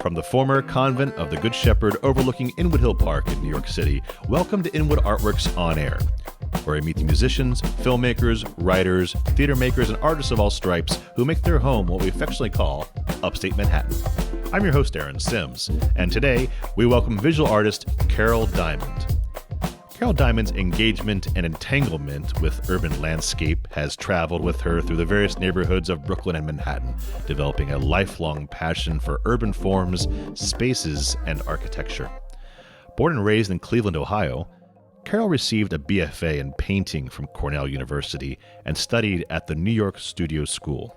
From the former convent of the Good Shepherd overlooking Inwood Hill Park in New York City, welcome to Inwood Artworks On Air, where I meet the musicians, filmmakers, writers, theater makers, and artists of all stripes who make their home what we affectionately call Upstate Manhattan. I'm your host, Aaron Sims, and today we welcome visual artist Carol Diamond. Carol Diamond's engagement and entanglement with urban landscape has traveled with her through the various neighborhoods of Brooklyn and Manhattan, developing a lifelong passion for urban forms, spaces, and architecture. Born and raised in Cleveland, Ohio, Carol received a BFA in painting from Cornell University and studied at the New York Studio School.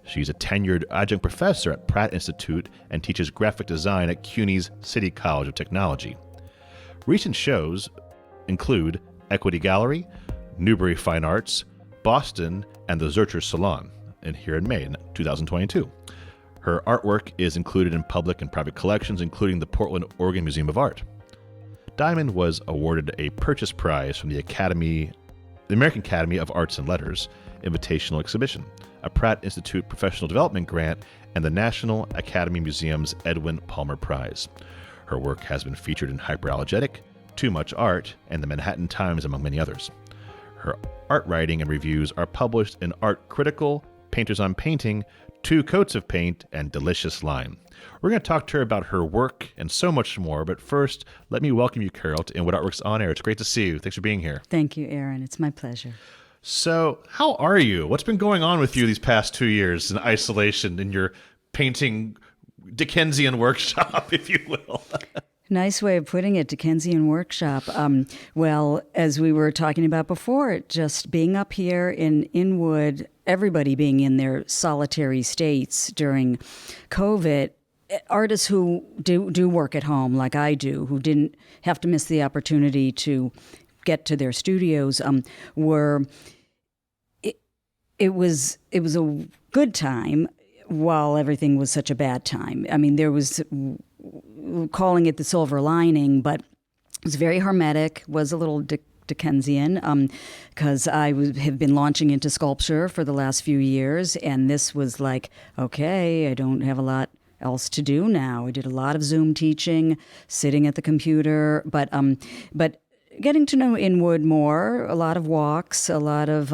She's a tenured adjunct professor at Pratt Institute and teaches graphic design at CUNY's City College of Technology. Recent shows include Equity Gallery, Newbury Fine Arts, Boston, and the Zurcher Salon, and here in May in 2022. Her artwork is included in public and private collections, including the Portland, Oregon Museum of Art. Diamond was awarded a Purchase Prize from the American Academy of Arts and Letters Invitational Exhibition, a Pratt Institute Professional Development Grant, and the National Academy Museum's Edwin Palmer Prize. Her work has been featured in Hyperallergenic, Too Much Art, and the Manhattan Times, among many others. Her art writing and reviews are published in Art Critical, Painters on Painting, Two Coats of Paint, and Delicious Line. We're going to talk to her about her work and so much more, but first, let me welcome you, Carol, to Inwood Artworks On Air. It's great to see you. Thanks for being here. Thank you, Aaron. It's my pleasure. So, how are you? What's been going on with you these past 2 years in isolation in your painting Dickensian workshop, if you will? Nice way of putting it, Dickensian workshop. Well, as we were talking about before, just being up here in Inwood, everybody being in their solitary states during COVID, artists who do work at home like I do, who didn't have to miss the opportunity to get to their studios, it was a good time while everything was such a bad time. I mean, there was calling it the silver lining, but it was very hermetic, was a little Dickensian, because have been launching into sculpture for the last few years, and this was like, okay, I don't have a lot else to do now. I did a lot of Zoom teaching, sitting at the computer, but getting to know Inwood more, a lot of walks, a lot of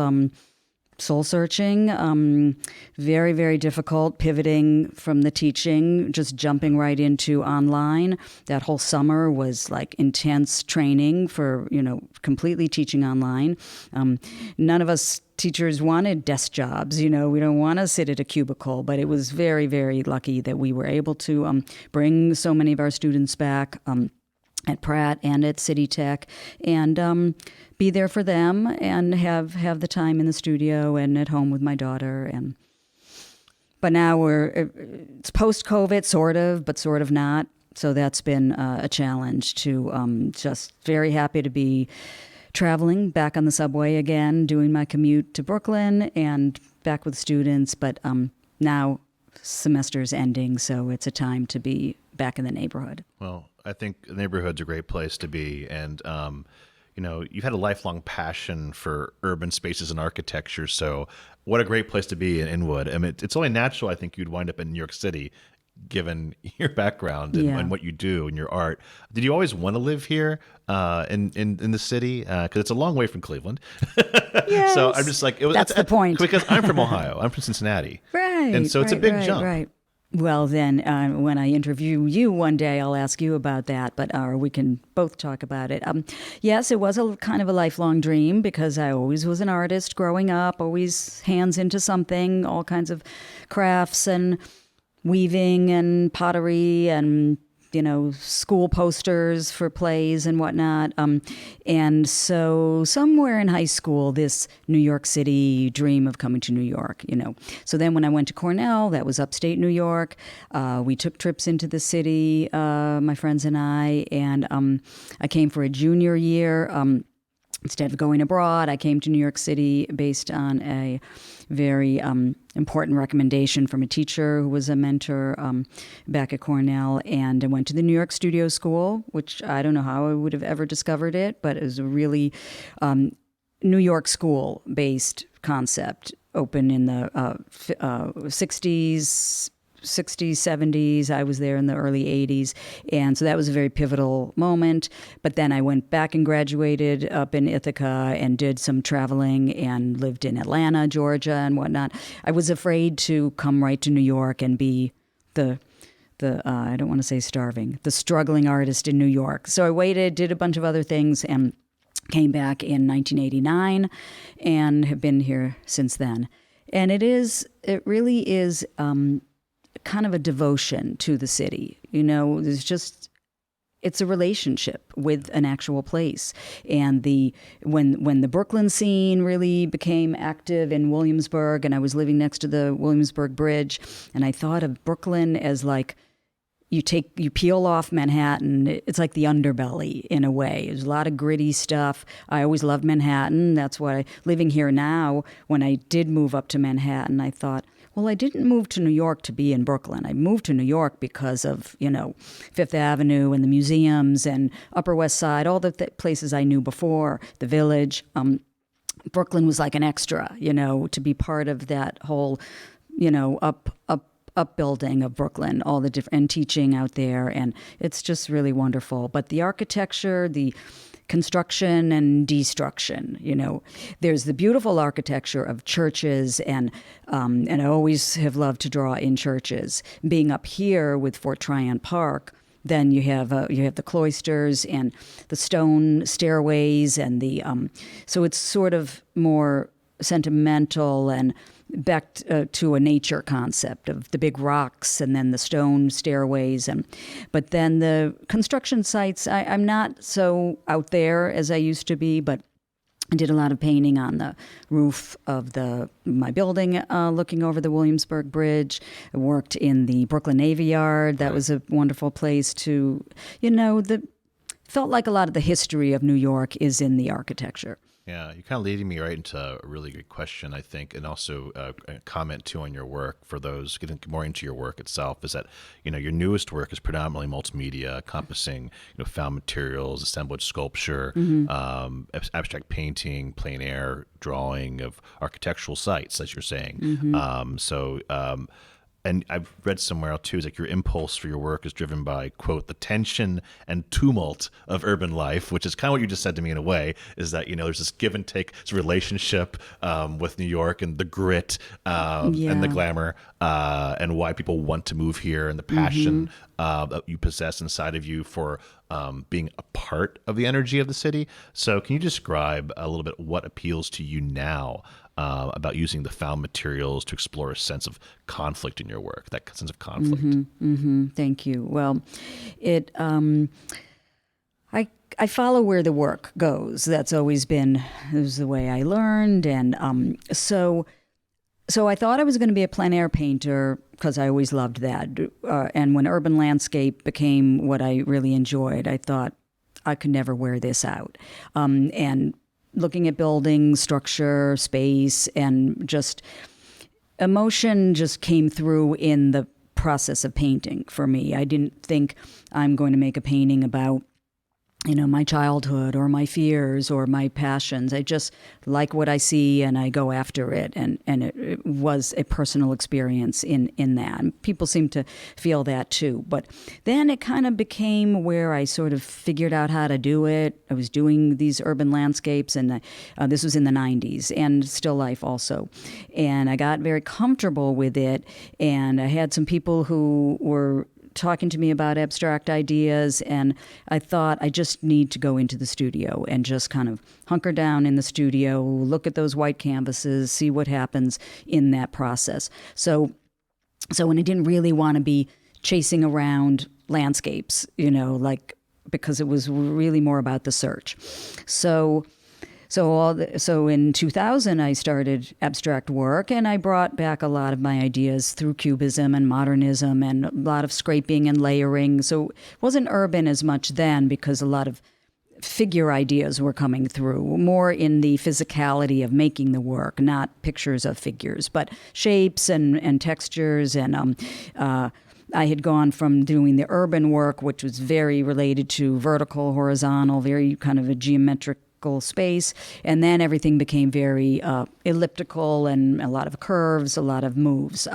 soul searching, very, very difficult pivoting from the teaching, just jumping right into online. That whole summer was like intense training for, completely teaching online. None of us teachers wanted desk jobs, we don't want to sit at a cubicle, but it was very, very lucky that we were able to bring so many of our students back at Pratt and at City Tech, and be there for them and have the time in the studio and at home with my daughter. But now it's post-COVID, sort of, but sort of not. So that's been a challenge to just very happy to be traveling back on the subway again, doing my commute to Brooklyn and back with students. But now semester's ending, so it's a time to be back in the neighborhood. Well, I think the neighborhood's a great place to be. And, you've had a lifelong passion for urban spaces and architecture. So what a great place to be in Inwood. I mean, it's only natural, I think, you'd wind up in New York City, given your background and what you do and your art. Did you always want to live here in the city? Because it's a long way from Cleveland. Yes. So I'm just like, that's the point. Because I'm from Ohio. I'm from Cincinnati. Right. And so it's a big jump. Right. Well, then, when I interview you one day, I'll ask you about that, or we can both talk about it. Yes, it was a kind of a lifelong dream because I always was an artist growing up, always hands into something, all kinds of crafts and weaving and pottery and, school posters for plays and whatnot. And so somewhere in high school, this New York City dream of coming to New York, So then when I went to Cornell, that was upstate New York. We took trips into the city, my friends and I I came for a junior year. Instead of going abroad, I came to New York City based on a very important recommendation from a teacher who was a mentor back at Cornell, and I went to the New York Studio School, which I don't know how I would have ever discovered it, but it was a really New York school-based concept, open in the 60s, 60s, 70s. I was there in the early 80s. And so that was a very pivotal moment. But then I went back and graduated up in Ithaca and did some traveling and lived in Atlanta, Georgia, and whatnot. I was afraid to come right to New York and be the I don't want to say starving, the struggling artist in New York. So I waited, did a bunch of other things, and came back in 1989 and have been here since then. And it really is kind of a devotion to the city. You know, it's a relationship with an actual place. And when the Brooklyn scene really became active in Williamsburg, and I was living next to the Williamsburg Bridge, and I thought of Brooklyn as like, you peel off Manhattan, it's like the underbelly in a way. There's a lot of gritty stuff. I always loved Manhattan. That's why living here now, when I did move up to Manhattan, I thought, well, I didn't move to New York to be in Brooklyn. I moved to New York because of, Fifth Avenue and the museums and Upper West Side, all the places I knew before, the Village. Brooklyn was like an extra, to be part of that whole, upbuilding of Brooklyn, all the different, and teaching out there, and it's just really wonderful. But the architecture, the construction and destruction, there's the beautiful architecture of churches, and I always have loved to draw in churches. Being up here with Fort Tryon Park, then you have the cloisters and the stone stairways, and so it's sort of more sentimental and back to a nature concept of the big rocks and then the stone stairways. But then the construction sites, I'm not so out there as I used to be, but I did a lot of painting on the roof of my building looking over the Williamsburg Bridge. I worked in the Brooklyn Navy Yard. That was a wonderful place to, felt like a lot of the history of New York is in the architecture. Yeah, you're kind of leading me right into a really good question, I think, and also a comment too on your work. For those getting more into your work itself, is that your newest work is predominantly multimedia, encompassing found materials, assemblage sculpture, abstract painting, plein air drawing of architectural sites, as you're saying. And I've read somewhere else too, is like your impulse for your work is driven by, quote, the tension and tumult of urban life, which is kind of what you just said to me in a way, is that, there's this give and take, this relationship with New York and the grit and the glamour and why people want to move here, and the passion that you possess inside of you for being a part of the energy of the city. So can you describe a little bit what appeals to you now about using the found materials to explore a sense of conflict in your work, that sense of conflict? Thank you. Well, I follow where the work goes. That's always been, it was the way I learned. And so I thought I was going to be a plein air painter because I always loved that. And when urban landscape became what I really enjoyed, I thought I could never wear this out. And looking at building, structure, space, and just emotion just came through in the process of painting for me. I didn't think I'm going to make a painting about my childhood or my fears or my passions. I just like what I see and I go after it. And it was a personal experience in that. And people seem to feel that too. But then it kind of became where I sort of figured out how to do it. I was doing these urban landscapes, and this was in the 90s, and still life also. And I got very comfortable with it. And I had some people who were talking to me about abstract ideas, and I thought I just need to go into the studio and just kind of hunker down in the studio, look at those white canvases, see what happens in that process. So when I didn't really want to be chasing around landscapes, because it was really more about the search. So in 2000, I started abstract work, and I brought back a lot of my ideas through Cubism and modernism and a lot of scraping and layering. So it wasn't urban as much then, because a lot of figure ideas were coming through, more in the physicality of making the work, not pictures of figures, but shapes and textures. And I had gone from doing the urban work, which was very related to vertical, horizontal, very kind of a geometric space, and then everything became very elliptical and a lot of curves, a lot of moves.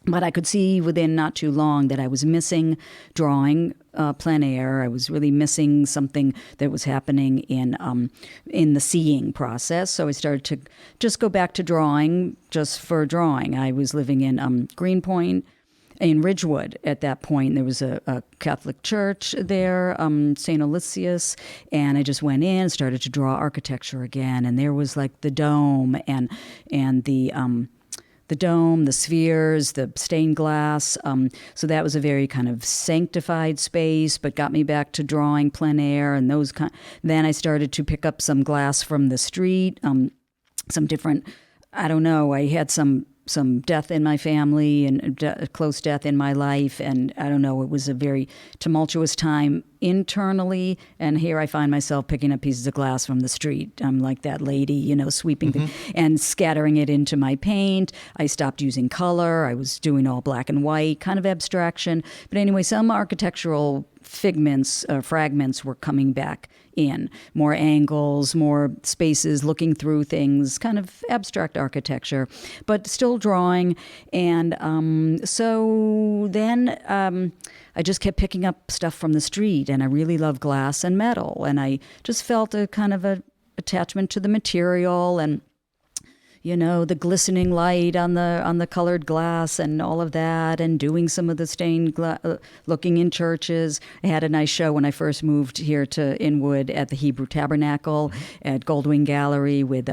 But I could see within not too long that I was missing drawing plein air. I was really missing something that was happening in the seeing process. So I started to just go back to drawing just for drawing. I was living in Greenpoint, in Ridgewood at that point. There was a Catholic church there, St. Aloysius, and I just went in, started to draw architecture again. And there was like the dome and the dome, the spheres, the stained glass. So that was a very kind of sanctified space, but got me back to drawing plein air and those kind. Then I started to pick up some glass from the street, some different, I don't know, I had some death in my family and close death in my life. And I don't know, it was a very tumultuous time internally. And here I find myself picking up pieces of glass from the street. I'm like that lady, sweeping and scattering it into my paint. I stopped using color. I was doing all black and white, kind of abstraction. But anyway, some architectural fragments were coming back in. More angles, more spaces, looking through things, kind of abstract architecture, but still drawing. And so then I just kept picking up stuff from the street, and I really love glass and metal. And I just felt a kind of a attachment to the material and the glistening light on the colored glass and all of that, and doing some of the stained glass, looking in churches. I had a nice show when I first moved here to Inwood at the Hebrew Tabernacle at Goldwing Gallery with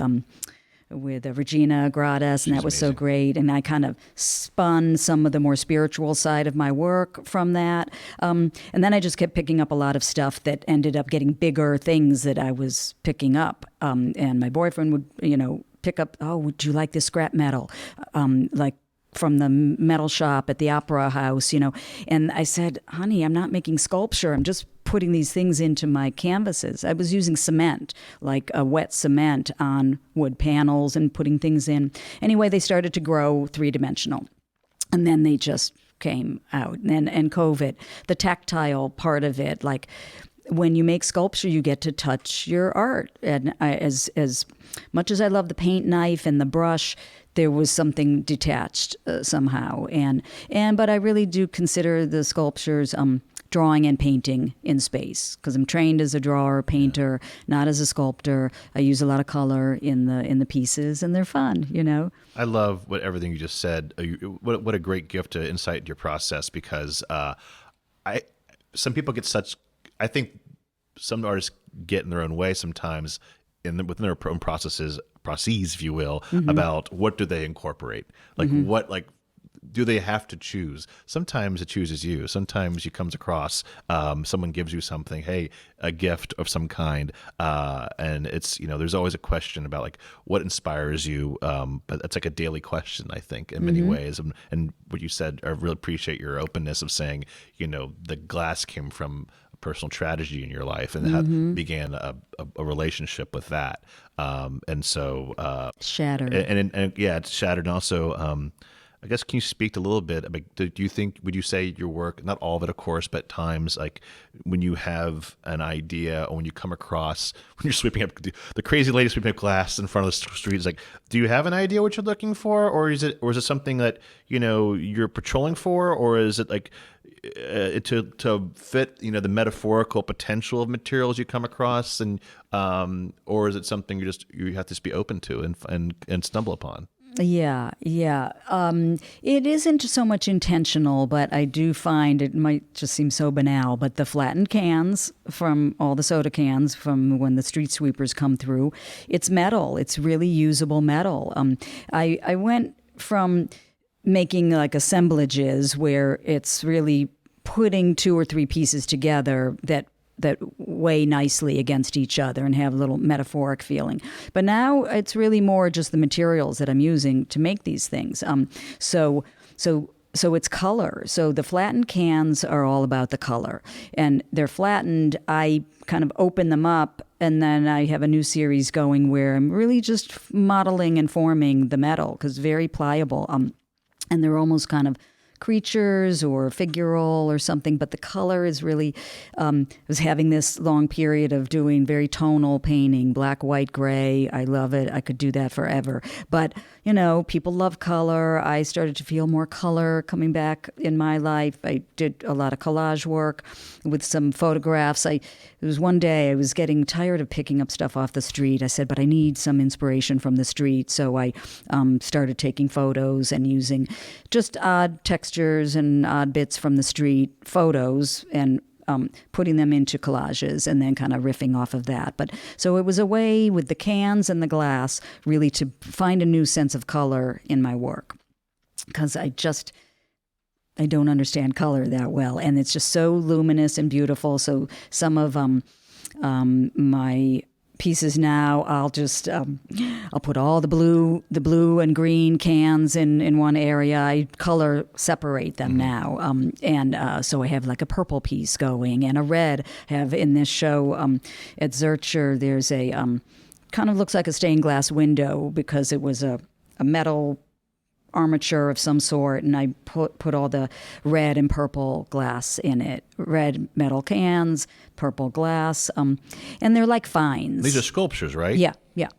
Regina Gradas, and that was so great. And I kind of spun some of the more spiritual side of my work from that. And then I just kept picking up a lot of stuff that ended up getting bigger things that I was picking up. And my boyfriend would, pick up, oh, would you like this scrap metal? Like from the metal shop at the Opera House, And I said, honey, I'm not making sculpture. I'm just putting these things into my canvases. I was using cement, like a wet cement on wood panels and putting things in. Anyway, they started to grow three-dimensional. And then they just came out. And COVID, the tactile part of it, like when you make sculpture, you get to touch your art. And as much as I love the paint knife and the brush, there was something detached somehow. But I really do consider the sculptures drawing and painting in space, because I'm trained as a drawer, painter, not as a sculptor. I use a lot of color in the pieces, and they're fun, I love everything you just said. What a great gift to insight into your process, because some people get I think some artists get in their own way sometimes within their own processes, if you will, about what do they incorporate, what do they have to choose? Sometimes it chooses you. Sometimes you comes across someone gives you something, hey, a gift of some kind, and it's there's always a question about what inspires you, but it's like a daily question, I think, in many ways. And what you said, I really appreciate your openness of saying the glass came from personal tragedy in your life, and that began a relationship with that, and so shattered, and yeah, it's shattered. And also, I guess, can you speak a little bit about, would you say your work, not all of it, of course, but times when you have an idea, or when you come across, when you're sweeping up the crazy lady sweeping up glass in front of the street, it's do you have an idea what you're looking for, or is it something that you're patrolling for, or is it to fit the metaphorical potential of materials you come across, and or is it something you have to just be open to and stumble upon? Yeah. It isn't so much intentional, but I do find, it might just seem so banal, but the flattened cans from all the soda cans from when the street sweepers come through, it's metal. It's really usable metal. I went from making assemblages where it's really putting two or three pieces together that weigh nicely against each other and have a little metaphoric feeling. But now it's really more just the materials that I'm using to make these things. So it's color. So the flattened cans are all about the color. And they're flattened. I kind of open them up, and then I have a new series going where I'm really just modeling and forming the metal, because it's very pliable. And they're almost kind of creatures or figural or something, but the color is really, I was having this long period of doing very tonal painting, black, white, gray. I love it. I could do that forever. But, people love color. I started to feel more color coming back in my life. I did a lot of collage work with some photographs. It was one day I was getting tired of picking up stuff off the street. I said, but I need some inspiration from the street. So I started taking photos and using just odd textures and odd bits from the street photos and putting them into collages and then kind of riffing off of that. But so it was a way with the cans and the glass really to find a new sense of color in my work, because I don't understand color that well, and it's just so luminous and beautiful. So some of my pieces now, I'll put all the blue and green cans in one area. I color separate them now, and so I have like a purple piece going and a red. I have in this show at Zurcher, there's a kind of looks like a stained glass window because it was a metal armature of some sort, and I put all the red and purple glass in it. Red metal cans, purple glass, and they're like fines. These are sculptures, right? Yeah.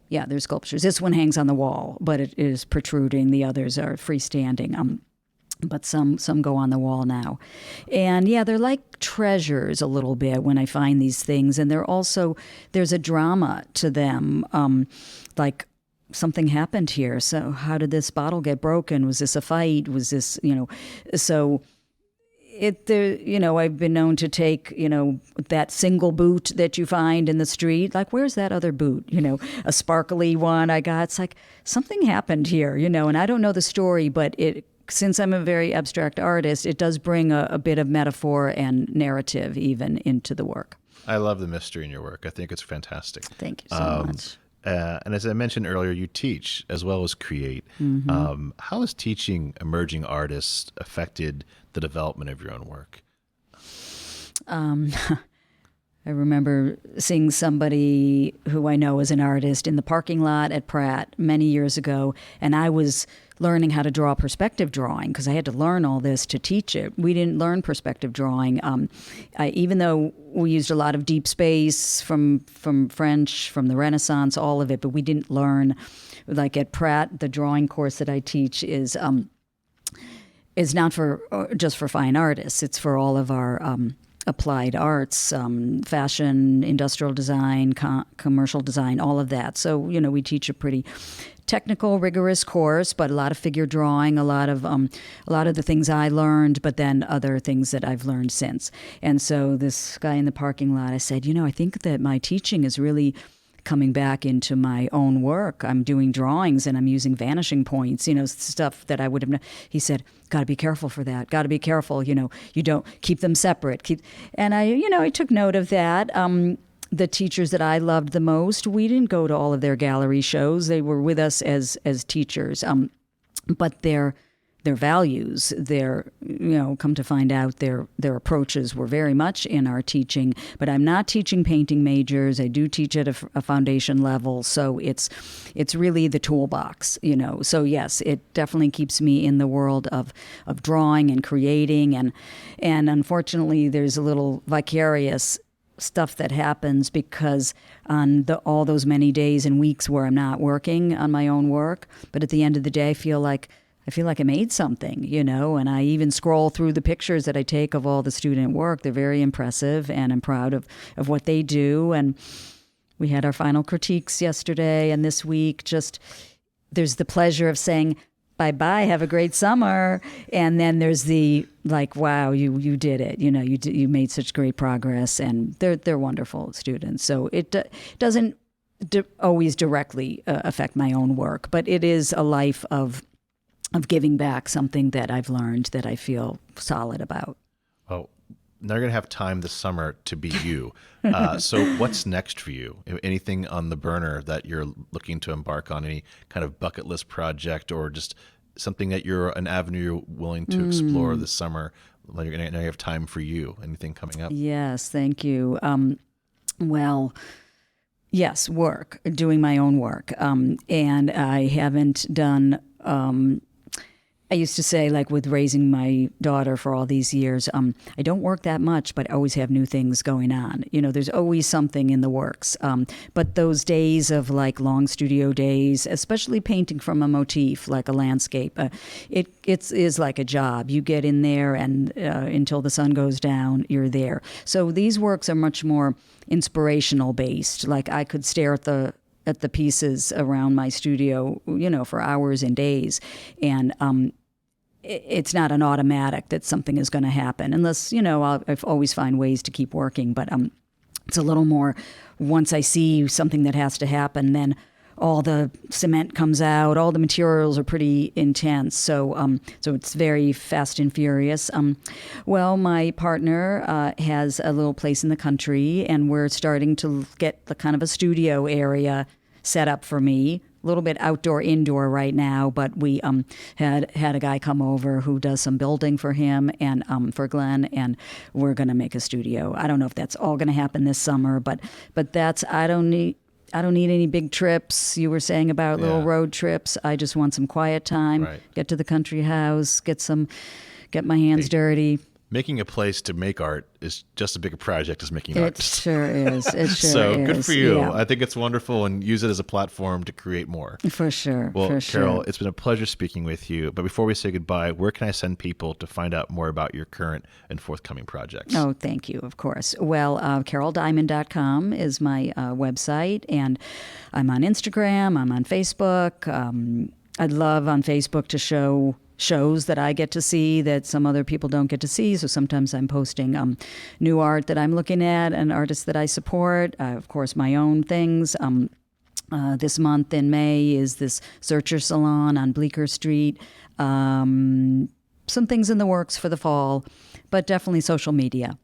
They're sculptures. This one hangs on the wall, but it is protruding. The others are freestanding. But some go on the wall now. And they're like treasures a little bit when I find these things. And there's a drama to them, like something happened here. So how did this bottle get broken? Was this a fight? Was this, so I've been known to take, that single boot that you find in the street, like, where's that other boot? A sparkly one I got. It's like something happened here, and I don't know the story, but since I'm a very abstract artist, it does bring a bit of metaphor and narrative even into the work. I love the mystery in your work. I think it's fantastic. Thank you so much. And as I mentioned earlier, you teach as well as create. How has teaching emerging artists affected the development of your own work? I remember seeing somebody who I know is an artist in the parking lot at Pratt many years ago, and I was learning how to draw perspective drawing because I had to learn all this to teach it. We didn't learn perspective drawing, even though we used a lot of deep space from French, from the Renaissance, all of it, but we didn't learn, like at Pratt, the drawing course that I teach is not just for fine artists. It's for all of our applied arts, fashion, industrial design, commercial design, all of that. So, we teach a pretty technical, rigorous course, but a lot of figure drawing, a lot of the things I learned, but then other things that I've learned since. And so this guy in the parking lot, I said, I think that my teaching is really coming back into my own work. I'm doing drawings and I'm using vanishing points, stuff that I would have. He said, got to be careful for that. Got to be careful. You don't keep them separate. And I took note of that. The teachers that I loved the most, we didn't go to all of their gallery shows. They were with us as teachers. But their values, come to find out their approaches were very much in our teaching. But I'm not teaching painting majors. I do teach at a foundation level, so it's really the toolbox, So yes, it definitely keeps me in the world of drawing and creating, and unfortunately, there's a little vicarious stuff that happens because on all those many days and weeks where I'm not working on my own work, but at the end of the day, I feel like I made something, and I even scroll through the pictures that I take of all the student work. They're very impressive, and I'm proud of what they do. And we had our final critiques yesterday, and this week there's the pleasure of saying, bye-bye, have a great summer. And then there's the, like, wow, you did it. You made such great progress, and they're wonderful students. So it doesn't always directly affect my own work, but it is a life of giving back something that I've learned that I feel solid about. Well, now you're going to have time this summer to be you. So what's next for you? Anything on the burner that you're looking to embark on? Any kind of bucket list project or just something that an avenue you're willing to explore this summer? Now you have time for you. Anything coming up? Yes, thank you. Well, yes, doing my own work. And I haven't done I used to say, like with raising my daughter for all these years, I don't work that much, but I always have new things going on. There's always something in the works. But those days of like long studio days, especially painting from a motif, like a landscape, it is like a job. You get in there and until the sun goes down, you're there. So these works are much more inspirational based. Like I could stare at the pieces around my studio, for hours and days. And it's not an automatic that something is going to happen unless, I always find ways to keep working. But it's a little more, once I see something that has to happen, then all the cement comes out, all the materials are pretty intense. So it's very fast and furious. Well, my partner has a little place in the country, and we're starting to get the kind of a studio area set up for me. A little bit outdoor, indoor right now, but we had a guy come over who does some building for him and for Glenn, and we're going to make a studio. I don't know if that's all going to happen this summer, but that's I don't need any big trips. You were saying about little road trips. I just want some quiet time. Right. Get to the country house. Get my hands dirty. Making a place to make art is just as big a project as making art. It sure is. It sure so is. good for you. Yeah. I think it's wonderful, and use it as a platform to create more. For sure. Well, for Carol, sure. it's been a pleasure speaking with you. But before we say goodbye, where can I send people to find out more about your current and forthcoming projects? Oh, thank you, of course. Well, caroldiamond.com is my website, and I'm on Instagram, I'm on Facebook. I'd love on Facebook to show shows that I get to see that some other people don't get to see. So sometimes I'm posting new art that I'm looking at and artists that I support. Of course, my own things. This month in May is this Searcher Salon on Bleecker Street. Some things in the works for the fall, but definitely social media.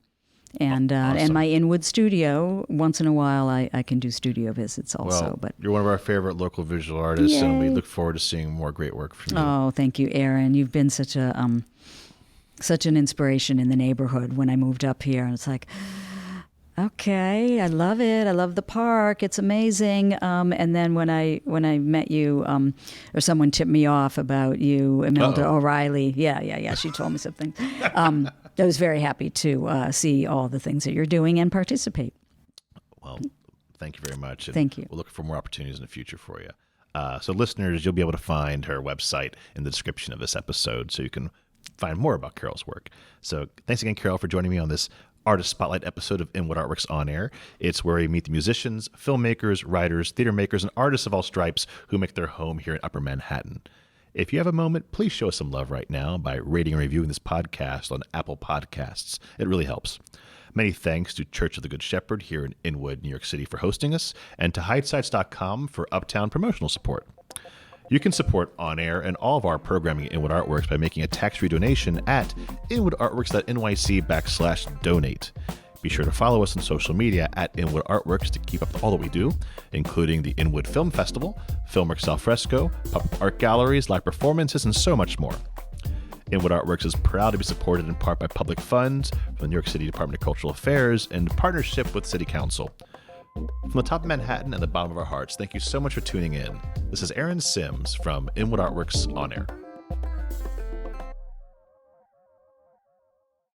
And Awesome. And my Inwood studio, once in a while I can do studio visits also. Well, but you're one of our favorite local visual artists, and we Yay. look forward to seeing more great work from you. Oh, thank you, Aaron. You've been such an inspiration in the neighborhood when I moved up here. And it's like, okay, I love it. I love the park. It's amazing. And then when I met you, or someone tipped me off about you, Imelda O'Reilly. Yeah. She told me something. I was very happy to see all the things that you're doing and participate. Well, thank you very much. And Thank you. We'll look for more opportunities in the future for you. So listeners, you'll be able to find her website in the description of this episode so you can find more about Carol's work. So thanks again, Carol, for joining me on this Artist Spotlight episode of Inwood Artworks On Air. It's where we meet the musicians, filmmakers, writers, theater makers, and artists of all stripes who make their home here in Upper Manhattan. If you have a moment, please show us some love right now by rating and reviewing this podcast on Apple Podcasts. It really helps. Many thanks to Church of the Good Shepherd here in Inwood, New York City for hosting us, and to HideSites.com for uptown promotional support. You can support On Air and all of our programming at Inwood Artworks by making a tax-free donation at inwoodartworks.nyc/donate. Be sure to follow us on social media at Inwood Artworks to keep up with all that we do, including the Inwood Film Festival, Filmworks Al Fresco, pop-up art galleries, live performances, and so much more. Inwood Artworks is proud to be supported in part by public funds from the New York City Department of Cultural Affairs in partnership with City Council. From the top of Manhattan and the bottom of our hearts, thank you so much for tuning in. This is Aaron Sims from Inwood Artworks On Air.